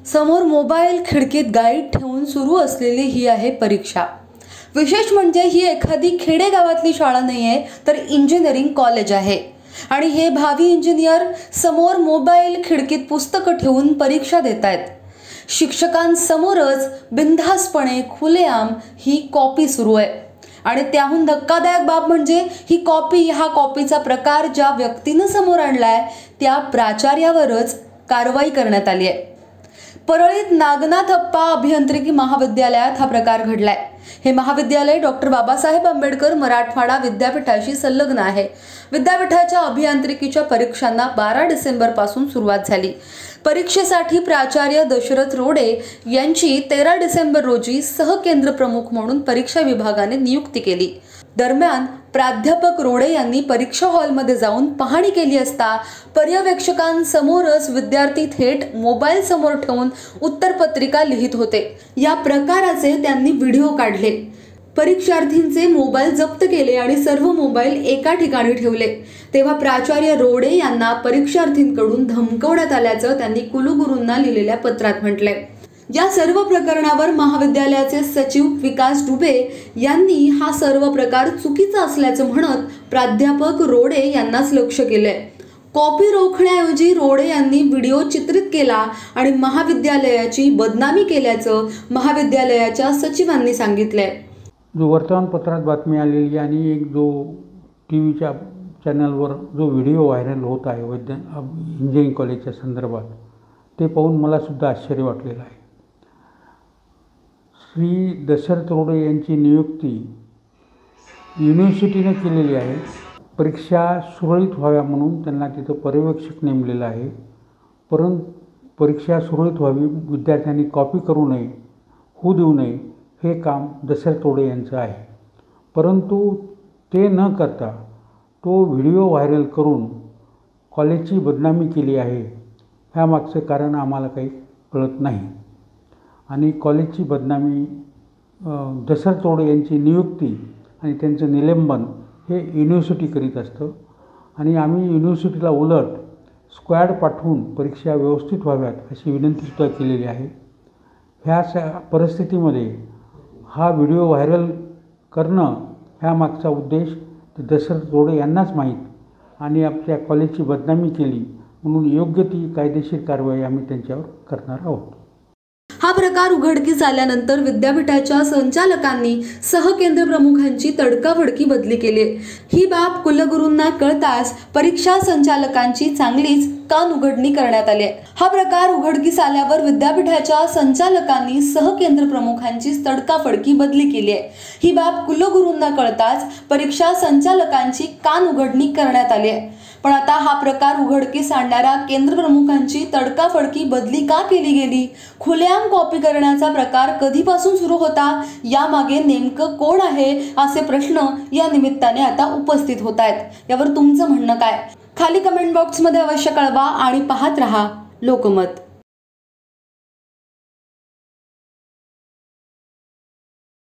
समोर mobile खिडकीत guide ठेवून सुरू असलेली ही आहे परीक्षा। विशेष म्हणजे ही एखादी खेडेगावातली शाळा नाहीये, तर इंजिनिअरिंग कॉलेज आहे आणि हे भावी इंजिनियर समोर मोबाईल खिडकीत पुस्तकं ठेवून परीक्षा देत आहेत। शिक्षकांसमोरच बिनधास्तपणे खुलेआम ही कॉपी सुरू आहे आणि त्याहून धक्कादायक बाब म्हणजे हा कॉपीचा प्रकार ज्या व्यक्तीने समोर आणलाय त्या प्राचार्यावरच कारवाई करण्यात आली आहे। परळीत नागनाथप्पा अभियांत्रिकी महाविद्यालयात हा प्रकार घडलाय। हे महाविद्यालय डॉक्टर बाबासाहेब आंबेडकर मराठवाडा विद्यापीठाशी संलग्न आहे। विद्यापीठाच्या अभियांत्रिकीच्या परीक्षांना 12 डिसेंबर पासून सुरुवात झाली। परीक्षेसाठी प्राचार्य दशरथ रोडे यांची 13 डिसेंबर रोजी सहकेंद्र प्रमुख म्हणून परीक्षा विभागाने नियुक्ती केली। दरम्यान प्राध्यापक रोडे यांनी परीक्षा हॉलमध्ये जाऊन पाहणी केली असता पर्यवेक्षकांसमोरच विद्यार्थी थेट मोबाईल समोर ठेवून उत्तरपत्रिका लिहित होते। या प्रकाराचे त्यांनी व्हिडिओ काढले। परीक्षार्थींचे मोबाईल जप्त केले आणि सर्व मोबाईल एका ठिकाणी ठेवले। तेव्हा प्राचार्य रोडे यांना परीक्षार्थींकडून धमकवण्यात आल्याचं त्यांनी कुलगुरूंना लिहिलेल्या पत्रात म्हटलंय। या सर्व प्रकरणावर महाविद्यालयाचे सचिव विकास डुबे यांनी हा सर्व प्रकार चुकीचा असल्याचं म्हणत प्राध्यापक रोडे यांनाच लक्ष केलंय। कॉपी रोखण्याऐवजी रोडे यांनी व्हिडिओ चित्रित केला आणि महाविद्यालयाची बदनामी केल्याचं महाविद्यालयाच्या सचिवांनी सांगितलंय। जो वर्तमानपत्रात बातमी आलेली आणि एक जो टीव्हीच्या चॅनलवर जो व्हिडिओ व्हायरल होत आहे इंजिनिअरिंग कॉलेजच्या संदर्भात, ते पाहून मला सुद्धा आश्चर्य वाटलेलं आहे। श्री दशरथ रोडे यांची नियुक्ती युनिव्हर्सिटीने केलेली आहे। परीक्षा सुरळीत व्हाव्या म्हणून त्यांना तिथं पर्यवेक्षक नेमलेला आहे। परंतु परीक्षा सुरळीत व्हावी, विद्यार्थ्यांनी कॉपी करू नये, होऊ देऊ नये, हे काम दशरथ रोडे यांचं आहे। परंतु ते न करता तो व्हिडिओ व्हायरल करून कॉलेजची बदनामी केली आहे। ह्यामागचं कारण आम्हाला काही कळत नाही आणि कॉलेजची बदनामी, दशरथ रोडे यांची नियुक्ती आणि त्यांचं निलंबन हे युनिव्हर्सिटी करीत असतं आणि आम्ही युनिव्हर्सिटीला उलट स्क्वॅड पाठवून परीक्षा व्यवस्थित व्हाव्यात अशी विनंतीसुद्धा केलेली आहे। ह्या परिस्थितीमध्ये हा व्हिडिओ व्हायरल करणं ह्यामागचा उद्देश दशरथ रोडे यांनाच माहीत आणि आपल्या कॉलेजची बदनामी केली म्हणून योग्य ती कायदेशीर कारवाई आम्ही त्यांच्यावर करणार आहोत। हा प्रकार उघडकीस आल्यानंतर विद्यापीठाच्या संचालकांनी सहकेंद्र प्रमुखांची तडकाफडकी बदली केली। ही बाब कुलगुरूंना कळताच परीक्षा संचालकांची चांगलीच कान उघडणी करण्यात आली। हा प्रकार उघडकीस आल्यावर विद्यापीठाच्या संचालकांनी सहकेंद्र प्रमुखांची तडकाफडकी बदली केली आहे। ही बाब कुलगुरूंना कळताच परीक्षा संचालकांची कान उघडणी करण्यात आली आहे। पण आता हा प्रकार उघडकीस आणणाऱ्या केंद्र प्रमुखांची तडकाफडकी बदली का केली गेली? खुलेआम कॉपी करण्याचा प्रकार कधीपासून सुरू होता? यामागे नेमकं कोण आहे असे प्रश्न या निमित्ताने आता उपस्थित होत आहेत। यावर तुमचं म्हणणं काय? खाली कमेंट बॉक्समध्ये अवश्य कळवा आणि पाहत रहा लोकमत।